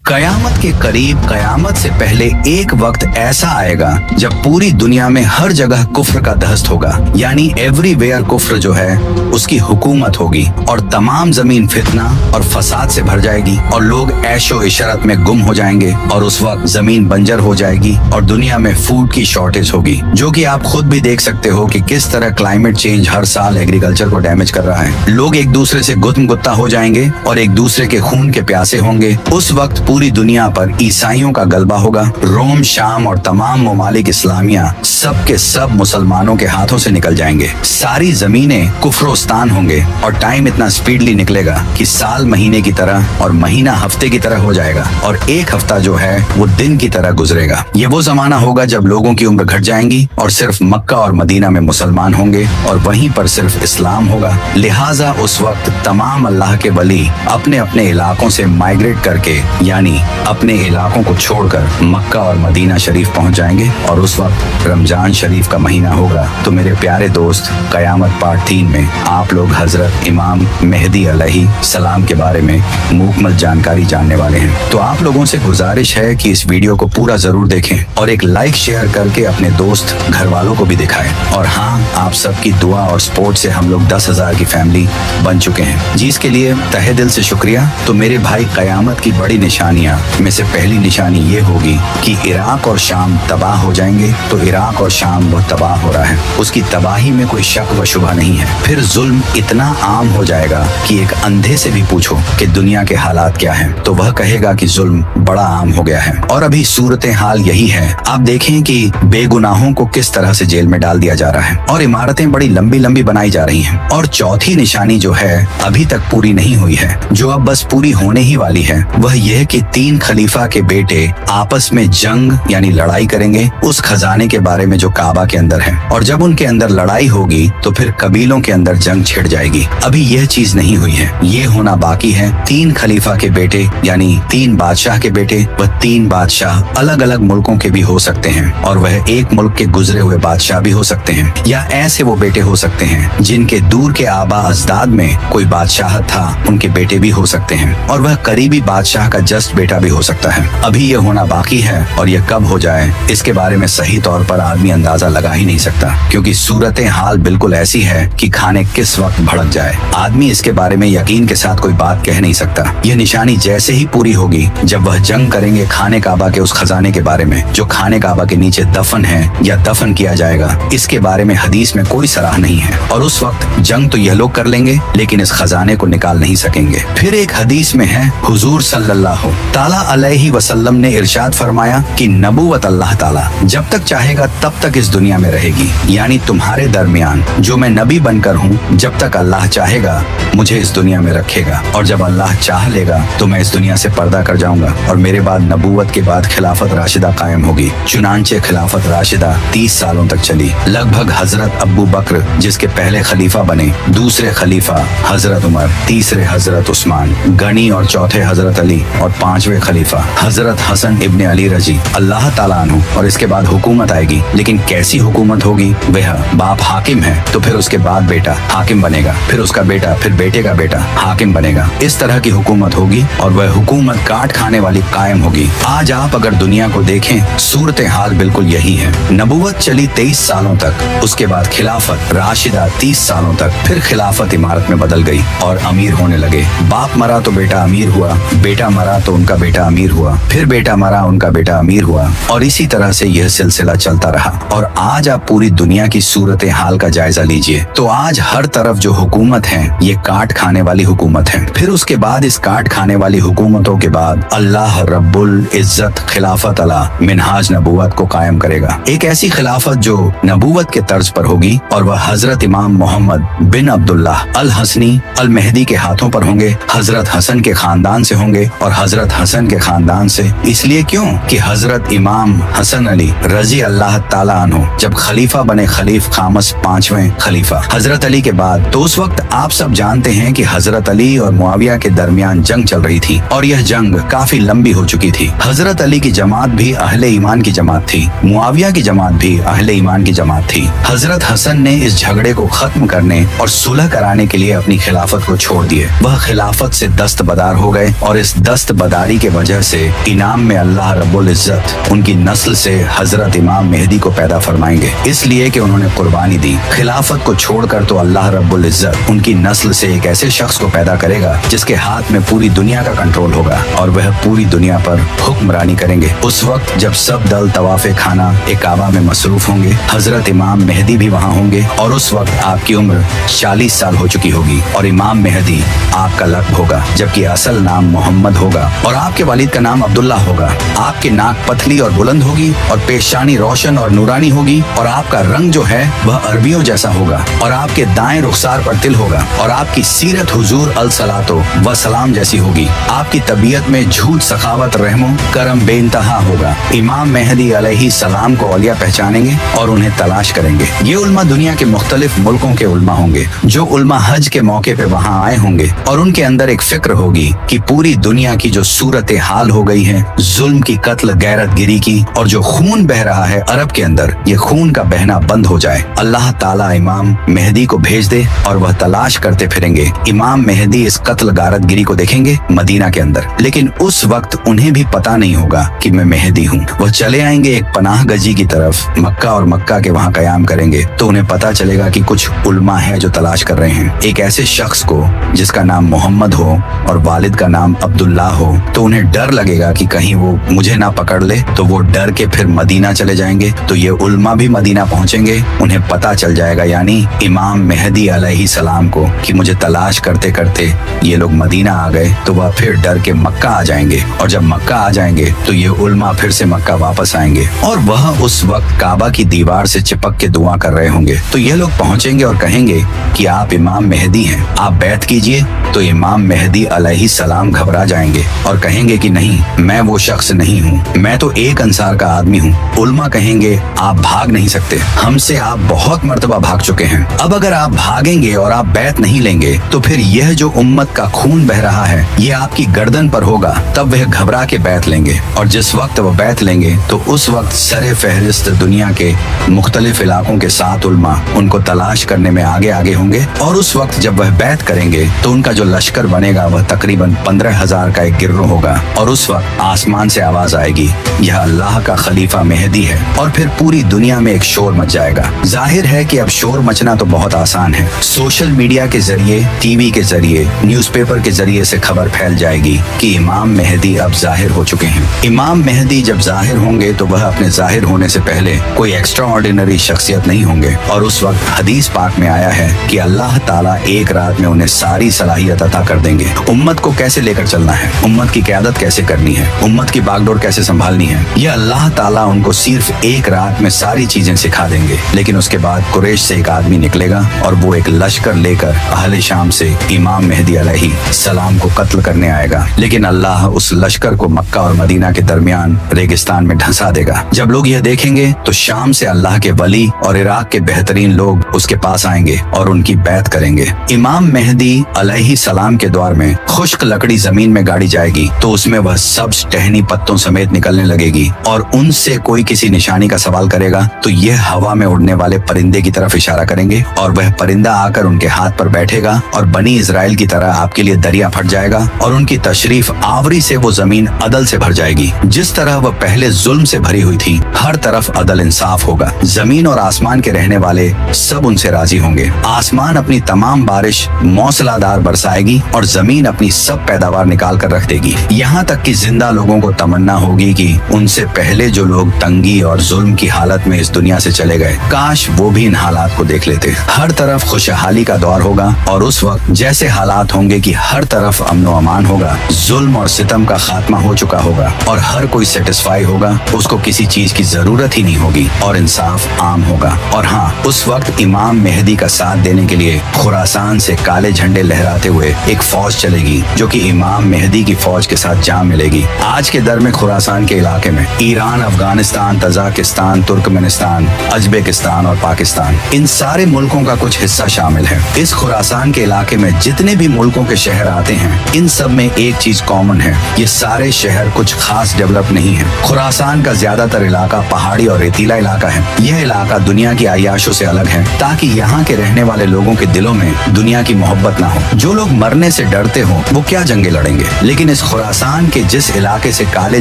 कयामत के करीब, कयामत से पहले एक वक्त ऐसा आएगा जब पूरी दुनिया में हर जगह कुफ्र का दहस्त होगा, यानी एवरीवेयर कुफ्र जो है उसकी हुकूमत होगी और तमाम जमीन फितना और फसाद से भर जाएगी और लोग ऐशो इशरत में गुम हो जाएंगे और उस वक्त जमीन बंजर हो जाएगी और दुनिया में फूड की शॉर्टेज होगी, जो कि आप खुद भी देख सकते हो कि किस तरह क्लाइमेट चेंज हर साल एग्रीकल्चर को डैमेज कर रहा है। लोग एक दूसरे से गुत्म गुत्ता हो जाएंगे और एक दूसरे के खून के प्यासे होंगे। उस वक्त पूरी दुनिया पर ईसाइयों का गलबा होगा। रोम, शाम और तमाम ममालिक इस्लामिया सब के सब मुसलमानों के हाथों से निकल जाएंगे। सारी जमीनें कुफ्रोस्तान होंगे और टाइम इतना स्पीडली निकलेगा कि साल महीने की तरह और महीना हफ्ते की तरह हो जाएगा और एक हफ्ता जो है वो दिन की तरह गुजरेगा। ये वो जमाना होगा जब लोगों की उम्र घट जाएंगी और सिर्फ मक्का और मदीना में मुसलमान होंगे और वहीं पर सिर्फ इस्लाम होगा। लिहाजा उस वक्त तमाम अल्लाह के वली अपने अपने इलाकों से माइग्रेट करके, यानी अपने इलाकों को छोड़कर मक्का और मदीना शरीफ पहुंच जाएंगे और उस वक्त रमजान शरीफ का महीना होगा। तो मेरे प्यारे दोस्त, कयामत पार्ट 3 में आप लोग हजरत इमाम मेहदी अलैहि सलाम के बारे में मुकम्मल जानकारी जानने वाले हैं। तो आप लोगों से गुजारिश है कि इस वीडियो को पूरा जरूर देखें और एक लाइक शेयर करके अपने दोस्त घर वालों को भी दिखाएं। और हाँ, आप सबकी दुआ और सपोर्ट से हम लोग 10,000 की फैमिली बन चुके हैं, जिसके लिए तहे दिल से शुक्रिया। तो मेरे भाई, कयामत की बड़ी निशानियां में से पहली निशानी ये होगी कि इराक और शाम तबाह हो जाएंगे। तो इराक और शाम वो तबाह हो रहा है, उसकी तबाही में कोई शक व शुबा नहीं है। फिर जुल्म इतना आम हो जाएगा कि एक अंधे से भी पूछो कि दुनिया के हालात क्या हैं, तो वह कहेगा कि जुल्म बड़ा आम हो गया है। और अभी सूरत हाल यही है। आप देखें कि बेगुनाहों को किस तरह से जेल में डाल दिया जा रहा है और इमारतें बड़ी लंबी लंबी बनाई जा रही हैं। और चौथी निशानी जो है अभी तक पूरी नहीं हुई है, जो अब बस पूरी होने ही वाली है, वह यह कि 3 खलीफा के बेटे आपस में जंग यानी लड़ाई करेंगे उस खजाने के बारे में जो काबा के अंदर है। और जब उनके अंदर लड़ाई होगी तो फिर कबीलों के अंदर जंग छिड़ जाएगी। अभी यह चीज नहीं हुई है, ये होना बाकी है। 3 खलीफा के बेटे यानी 3 बादशाह के बेटे, वह 3 बादशाह अलग अलग मुल्कों के भी हो सकते हैं और वह एक मुल्क के गुजरे हुए बादशाह भी हो सकते हैं, या ऐसे वो बेटे हो सकते हैं जिनके दूर के आबा अजदाद में कोई बादशाह था, उनके बेटे भी हो सकते हैं। और वह करीबी बादशाह का जस्ट बेटा भी हो सकता है। अभी यह होना बाकी है और यह कब हो जाए इसके बारे में सही तौर पर आदमी अंदाजा लगा ही नहीं सकता, क्योंकि सूरत हाल बिल्कुल ऐसी है कि खाने किस वक्त भड़क जाए। आदमी इसके बारे में यकीन के साथ कोई बात कह नहीं सकता। यह निशानी जैसे ही पूरी होगी जब वह जंग करेंगे खाने काबा के उस खजाने के बारे में जो खाने काबा के नीचे दफन है या दफन किया जाएगा, इसके बारे में हदीस में कोई सराह नहीं है। और उस वक्त जंग तो यह लोग कर लेंगे लेकिन इस खजाने को निकाल नहीं सकेंगे। फिर एक हदीस में है, हुजूर सल्लल्लाहु ताला अलैहि वसल्लम ने इरशाद फरमाया कि नबूवत अल्लाह ताला जब तक चाहेगा तब तक इस दुनिया में रहेगी, यानी तुम्हारे दरमियान जो मैं नबी बनकर हूँ, जब तक अल्लाह चाहेगा मुझे इस दुनिया में रखेगा और जब अल्लाह चाह लेगा तो मैं इस दुनिया से पर्दा कर जाऊंगा और मेरे बाद नबूवत के बाद खिलाफत राशिदा कायम होगी। चुनांचे खिलाफत राशिदा 30 सालों तक चली। लगभग हजरत अब्बू बकर जिसके पहले खलीफा बने, दूसरे खलीफा हजरत उमर, तीसरे हजरत उस्मान गनी और चौथे हजरत अली और 5वें खलीफा हजरत हसन इब्ने अली रजी अल्लाह ताला अन्हु। और इसके बाद हुकूमत आएगी, लेकिन कैसी हुकूमत होगी? वह बाप हाकिम है तो फिर उसके बाद बेटा हाकिम बनेगा, फिर उसका बेटा, फिर बेटे का बेटा हाकिम बनेगा। इस तरह की हुकूमत होगी और वह हुकूमत काट खाने वाली कायम होगी। आज आप अगर दुनिया को देखें, सूरत हाल बिल्कुल यही है। नबूवत चली 23 सालों तक, उसके बाद खिलाफत राशिदा 30 सालों तक, फिर खिलाफत इमारत में बदल गई और अमीर होने लगे। बाप मरा तो बेटा अमीर हुआ, बेटा मरा तो उनका बेटा अमीर हुआ, फिर बेटा मरा उनका बेटा अमीर हुआ और इसी तरह से यह सिलसिला चलता रहा। और आज आप पूरी दुनिया की सूरत हाल का जायजा लीजिए तो आज हर तरफ जो हुकूमत है ये काट खाने वाली हुकूमत है। फिर उसके बाद इस काट खाने वाली हुकूमतों के बाद अल्लाह रब्बुल इज्जत खिलाफत अला मिनहाज नबूवत को कायम करेगा। एक ऐसी खिलाफत जो नबूवत के तर्ज पर होगी और वह हजरत इमाम मोहम्मद बिन अब्दुल्लाह अल हसनी अल मेहदी के हाथों पर होंगे। हजरत हसन के खानदान से होंगे और हजरत हसन के खानदान से इसलिए क्यों कि हजरत इमाम हसन अली रजी अल्लाह ताला अन्हु जब खलीफा बने, खलीफ खामस 5वें खलीफा हजरत अली के बाद, तो उस वक्त आप सब जानते हैं कि हजरत अली और मुआविया के दरमियान जंग चल रही थी और यह जंग काफी लंबी हो चुकी थी। हजरत अली की जमात भी अहले ईमान की जमात थी, मुआविया की जमात भी अहले ईमान की जमात थी। हजरत हसन ने इस झगड़े को खत्म करने और सुलह कराने के लिए अपनी खिलाफत को छोड़ दिए। वह खिलाफत से दस्तबरदार हो गए और इस दस्तबरदार वफादारी के वजह से इनाम में अल्लाह रब्बुल इज्जत उनकी नस्ल से हजरत इमाम मेहदी को पैदा फरमाएंगे, इसलिए कि उन्होंने कुर्बानी दी। खिलाफत को छोड़कर तो अल्लाह रब्बुल इज्जत उनकी नस्ल से एक ऐसे शख्स को पैदा करेगा जिसके हाथ में पूरी दुनिया का कंट्रोल होगा और वह पूरी दुनिया पर हुक्मरानी करेंगे। उस वक्त जब सब दल तवाफ़े खाना एक काबा में मसरूफ होंगे, हजरत इमाम मेहदी भी वहाँ होंगे और उस वक्त आपकी उम्र 40 साल हो चुकी होगी और इमाम मेहदी आपका लक़्ब होगा, जबकि असल नाम मोहम्मद होगा और आपके वालिद का नाम अब्दुल्ला होगा। आपकी नाक पतली और बुलंद होगी और पेशानी रोशन और नूरानी होगी और आपका रंग जो है वह अरबियों जैसा होगा और आपके दाएं रुखसार पर तिल होगा और आपकी सीरत हुजूर अल-सलातो व सलाम जैसी होगी। आपकी तबीयत में झूठ, सखावत, रहमो करम बेइंतहा होगा। इमाम मेहदी अलैहि सलाम को औलिया पहचानेंगे और उन्हें तलाश करेंगे। ये उल्मा दुनिया के मुख्तलिफ मुल्कों के उल्मा होंगे जो उल्मा हज के मौके पे वहाँ आए होंगे और उनके अंदर एक फिक्र होगी कि पूरी दुनिया की जो सूरत हाल हो गई है, जुल्म की, कत्ल, गैरत गिरी की और जो खून बह रहा है अरब के अंदर, ये खून का बहना बंद हो जाए। अल्लाह ताला इमाम मेहदी को भेज दे और वह तलाश करते फिरेंगे। इमाम मेहदी इस कत्ल गारत गिरी को देखेंगे मदीना के अंदर, लेकिन उस वक्त उन्हें भी पता नहीं होगा कि मैं मेहदी हूँ। वह चले आएंगे एक पनाह गजी की तरफ, मक्का और मक्का के वहाँ कयाम करेंगे तो उन्हें पता चलेगा कि कुछ उल्मा है जो तलाश कर रहे हैं एक ऐसे शख्स को जिसका नाम मोहम्मद हो और वालिद का नाम अब्दुल्ला हो। तो उन्हें डर लगेगा कि कहीं वो मुझे ना पकड़ ले, तो वो डर के फिर मदीना चले जाएंगे। तो ये उल्मा भी मदीना पहुंचेंगे, उन्हें पता चल जाएगा यानी इमाम मेहदी अलैहि सलाम को कि मुझे तलाश करते करते ये लोग मदीना आ गए। तो वह फिर डर के मक्का आ जाएंगे और जब मक्का आ जाएंगे तो ये उल्मा फिर से मक्का वापस आएंगे और वह उस वक्त काबा की दीवार से चिपक के दुआ कर रहे होंगे। तो ये लोग पहुंचेंगे और कहेंगे कि आप इमाम मेहदी हैं, आप बैत कीजिए। तो इमाम मेहदी अलैहि सलाम घबरा जाएंगे और कहेंगे कि नहीं, मैं वो शख्स नहीं हूँ, मैं तो एक अंसार का आदमी हूँ। उल्मा कहेंगे आप भाग नहीं सकते, हमसे आप बहुत मर्तबा भाग चुके हैं। अब अगर आप भागेंगे और आप बैत नहीं लेंगे तो फिर यह जो उम्मत का खून बह रहा है ये आपकी गर्दन पर होगा। तब वह घबरा के बैत लेंगे और जिस वक्त वह बैत लेंगे तो उस वक्त सरे फहरिस्त दुनिया के मुख्तलिफ इलाकों के 7 उल्मा उनको तलाश करने में आगे आगे होंगे और उस वक्त जब वह बैत करेंगे तो उनका जो लश्कर बनेगा वह तकरीबन 15,000 का एक गिरोह होगा और उस वक्त आसमान से आवाज आएगी, यह अल्लाह का खलीफा मेहदी है। और फिर पूरी दुनिया में एक शोर मच जाएगा। जाहिर है कि अब शोर मचना तो बहुत आसान है। सोशल मीडिया के जरिए, टीवी के जरिए, न्यूज़पेपर के जरिए से खबर फैल जाएगी कि इमाम मेहदी अब जाहिर हो चुके हैं। इमाम मेहदी जब जाहिर होंगे तो वह अपने जाहिर होने से पहले कोई एक्स्ट्रा ऑर्डिनरी शख्सियत नहीं होंगे और उस वक्त हदीस पाक में आया है कि अल्लाह ताला एक रात में उन्हें सारी सलाहियत अता कर देंगे। उम्मत को कैसे लेकर चलना है, उम्मत की क़यादत कैसे करनी है, उम्मत की बागडोर कैसे संभालनी है, यह अल्लाह ताला उनको सिर्फ एक रात में सारी चीजें सिखा देंगे। लेकिन उसके बाद कुरैश से एक आदमी निकलेगा और वो एक लश्कर लेकर अहले शाम से इमाम मेहदी अलैहि सलाम को कत्ल करने आएगा। लेकिन अल्लाह उस लश्कर को मक्का और मदीना के दरमियान रेगिस्तान में धंसा देगा। जब लोग यह देखेंगे तो शाम से अल्लाह के वली और इराक के बेहतरीन लोग उसके पास आएंगे और उनकी बैत करेंगे। इमाम मेहदी अलैहि सलाम के दौर में खुश्क लकड़ी जमीन में गाड़ी जाएगी तो उसमें वह सब्ज टहनी पत्तों समेत निकलने लगेगी और उनसे कोई किसी निशानी का सवाल करेगा तो यह हवा में उड़ने वाले परिंदे की तरफ इशारा करेंगे और वह परिंदा आकर उनके हाथ पर बैठेगा और बनी इजराइल की तरह आपके लिए दरिया फट जाएगा और उनकी तशरीफ आवरी से वो जमीन अदल से भर जाएगी। जिस तरह वह पहले जुल्म से भरी हुई थी, हर तरफ अदल इंसाफ होगा। जमीन और आसमान के रहने वाले सब उनसे राजी होंगे। आसमान अपनी तमाम बारिश मौसलाधार बरसाएगी और जमीन अपनी सब पैदावार निकाल कर रख देगी। यहाँ तक कि जिंदा लोगों को तमन्ना होगी कि उनसे पहले जो लोग तंगी और जुल्म की हालत में इस दुनिया से चले गए, काश वो भी इन हालात को देख लेते। हर तरफ खुशहाली का दौर होगा और उस वक्त जैसे हालात होंगे कि हर तरफ अमन व अमान होगा, जुल्म और सितम का खात्मा हो चुका होगा और हर कोई सेटिस्फाई होगा, उसको किसी चीज की जरूरत ही नहीं होगी और इंसाफ आम होगा। और हाँ, उस वक्त इमाम मेहदी का साथ देने के लिए खुरासान से काले झंडे लहराते हुए एक फौज चलेगी जो कि इमाम मेहदी की फौज के साथ जा मिलेगी। आज के दर में खुरासान के इलाके में ईरान, अफगानिस्तान, तजाकिस्तान, तुर्कमेनिस्तान, अजबेकिस्तान और पाकिस्तान, इन सारे मुल्कों का कुछ हिस्सा शामिल है। इस खुरासान के इलाके में जितने भी मुल्कों के शहर आते हैं, इन सब में एक चीज कॉमन है, ये सारे शहर कुछ खास डेवलप नहीं है। खुरासान का ज्यादातर इलाका पहाड़ी और रेतीला इलाका है। यह इलाका दुनिया की आयाशों से अलग है ताकि यहाँ के रहने वाले लोगों के दिलों में दुनिया की मोहब्बत ना हो। जो लोग मरने से डरते हो वो क्या जंगे लड़ेंगे, लेकिन इस खुरासान के जिस इलाके से काले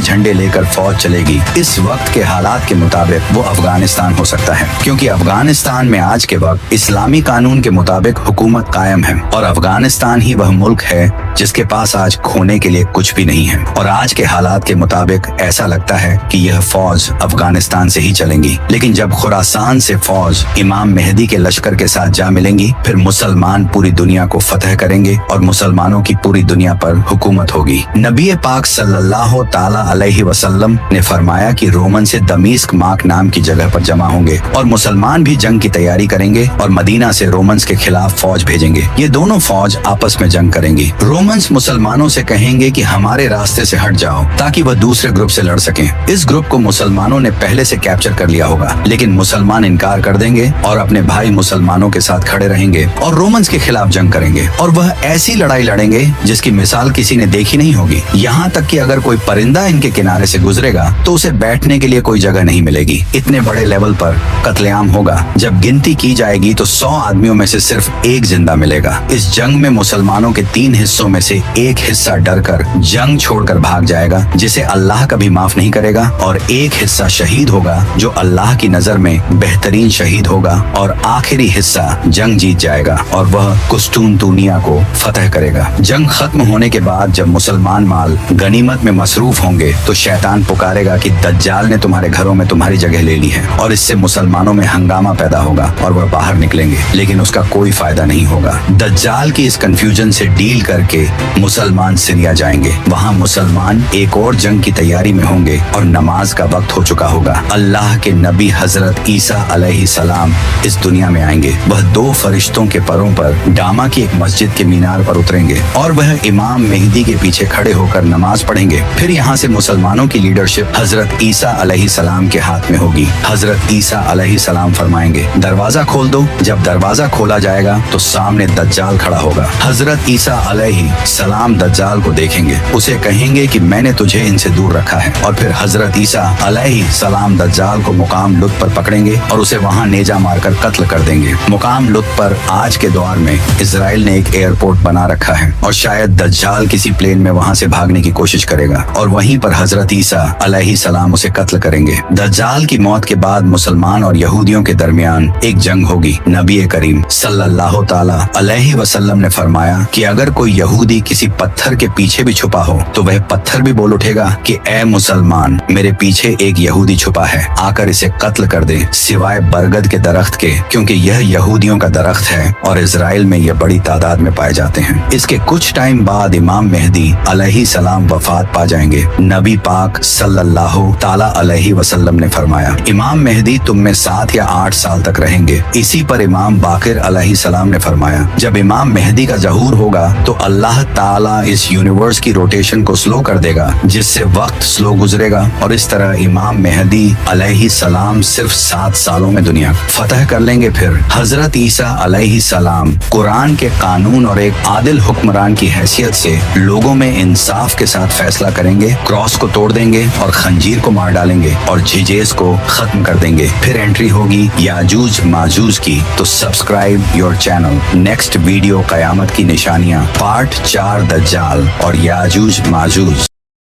झंडे लेकर फौज चलेगी, इस वक्त के हालात के मुताबिक वो अफगानिस्तान हो सकता है, क्योंकि अफगानिस्तान में आज के वक्त इस्लामी कानून के मुताबिक हुकूमत कायम है और अफगानिस्तान ही वह मुल्क है जिसके पास आज खोने के लिए कुछ भी नहीं है। और आज के हालात के मुताबिक ऐसा लगता है कि यह फौज अफगानिस्तान से ही चलेंगी। लेकिन जब खुरासान से फौज इमाम मेहदी के लश्कर के साथ जा मिलेंगी, फिर मुसलमान पूरी दुनिया को फतह करेंगे और मुसलमानों की पूरी दुनिया पर हुकूमत होगी। नबी पाक सल्लल्लाहु ताला अलैहि वसल्लम ने फरमाया कि रोमन से दमिश्क माक नाम की जगह पर जमा होंगे और मुसलमान भी जंग की तैयारी करेंगे और मदीना से रोमन्स के खिलाफ फौज भेजेंगे। ये दोनों फौज आपस में जंग करेंगी। रोमन्स मुसलमानों से कहेंगे कि हमारे रास्ते से हट जाओ ताकि वह दूसरे ग्रुप से लड़ सकें। इस ग्रुप को मुसलमानों ने पहले से कैप्चर कर लिया होगा, लेकिन मुसलमान इनकार कर देंगे और अपने भाई मुसलमानों के साथ खड़े रहेंगे और रोमन्स के खिलाफ जंग करेंगे। और वह ऐसी लड़ाई लड़ेंगे जिसकी मिसाल किसी ने देखी नहीं होगी। यहाँ तक कि अगर कोई परिंदा इनके किनारे से गुजरेगा तो उसे बैठने के लिए कोई जगह नहीं मिलेगी। इतने बड़े लेवल पर कत्लेआम होगा। जब गिनती की जाएगी तो 100 आदमियों में से सिर्फ एक जिंदा मिलेगा। इस जंग में मुसलमानों के 3 हिस्सों में से एक हिस्सा डरकर जंग छोड़कर भाग जाएगा, जिसे अल्लाह कभी माफ नहीं करेगा, और एक हिस्सा शहीद होगा जो अल्लाह की नजर में बेहतरीन शहीद होगा, और आखिरी हिस्सा जंग जीत जाएगा और वह कुस्तुनतुनिया को फतह करेगा। जंग खत्म होने के बाद जब मुसलमान माल गनीमत में मसरूफ होंगे तो शैतान पुकारेगा कि दज्जाल ने तुम्हारे घरों में तुम्हारी जगह ले ली है, और इससे मुसलमानों में हंगामा पैदा होगा और वह बाहर निकलेंगे, लेकिन उसका कोई फायदा नहीं होगा। दज्जाल की इस कंफ्यूजन से डील करके मुसलमान सीरिया जाएंगे। वहाँ मुसलमान एक और जंग की तैयारी में होंगे और नमाज का वक्त हो चुका होगा। अल्लाह के नबी हजरत ईसा अलैहिस्सलाम इस दुनिया में आएंगे। वह 2 फरिश्तों के परों पर डामा की एक मस्जिद के मीनार पर उतरेंगे और वह इमाम मेहदी के पीछे खड़े होकर नमाज पढ़ेंगे। फिर यहाँ से मुसलमानों की लीडरशिप हजरत ईसा अलैहिस्सलाम के हाथ में होगी। हजरत ईसा अलैहिस्सलाम फरमाएंगे, दरवाजा खोल दो। जब दरवाजा खोला जाएगा तो सामने दज्जाल खड़ा होगा। हजरत ईसा अलैहिस्सलाम दज्जाल को देखेंगे, उसे कहेंगे कि मैंने तुझे इनसे दूर रखा है, और फिर हजरत ईसा अलैहिस्सलाम दज्जाल को मुकाम लुत पर पकड़ेंगे और उसे वहाँ नेजा मारकर कत्ल कर देंगे। मुकाम लुत पर आज के दौर में इजराइल ने एक एयरपोर्ट बना रखा है और शायद दज्जाल किसी प्लेन में वहाँ से भागने की कोशिश करेगा और वहीं पर हजरत ईसा अलैहिस्सलाम उसे कत्ल करेंगे। दज्जाल की मौत के बाद मुसलमान और यहूदियों के दरमियान एक जंग होगी। नबी करीम सल्लल्लाहु ताला अलैहि वसल्लम ने फरमाया कि अगर कोई यहूदी किसी पत्थर के पीछे भी छुपा हो तो वह पत्थर भी बोल उठेगा कि ए मुसलमान, मेरे पीछे एक यहूदी छुपा है, आकर इसे कत्ल कर दे, सिवाय बरगद के दरख्त के, क्योंकि यह यहूदियों का दरख्त है और इजराइल में यह बड़ी तादाद में पाए जाते हैं। इसके कुछ टाइम बाद इमाम मेहदी अलैहिस्सलाम वफात पा जाएंगे। नबी पाक सल्लल्लाहु ताला अलैहि वसल्लम ने फरमाया, इमाम मेहदी तुम में 7 या 8 साल तक रहेंगे। इसी पर इमाम बाकिर अलैहिस्सलाम ने फरमाया, जब इमाम मेहदी का ज़हूर होगा तो अल्लाह ताला इस यूनिवर्स की रोटेशन को स्लो कर देगा, जिससे वक्त स्लो गुजरेगा और इस तरह इमाम मेहदी अलैहिस्सलाम सिर्फ 7 सालों में दुनिया फतह कर लेंगे। फिर हजरत ईसा अलैहिस्सलाम कुरान के कानून और एक आदिल हुक्मरान की हैसियत से लोगों में इंसाफ के साथ फैसला करेंगे, क्रॉस को तोड़ देंगे और खंजीर को मार डालेंगे और झिजेस को खत्म कर देंगे। फिर एंट्री होगी याजूज माजूज की। तो subscribe your channel. Next video कयामत की निशानियां पार्ट 4 दज्जाल और याजूज माजूज।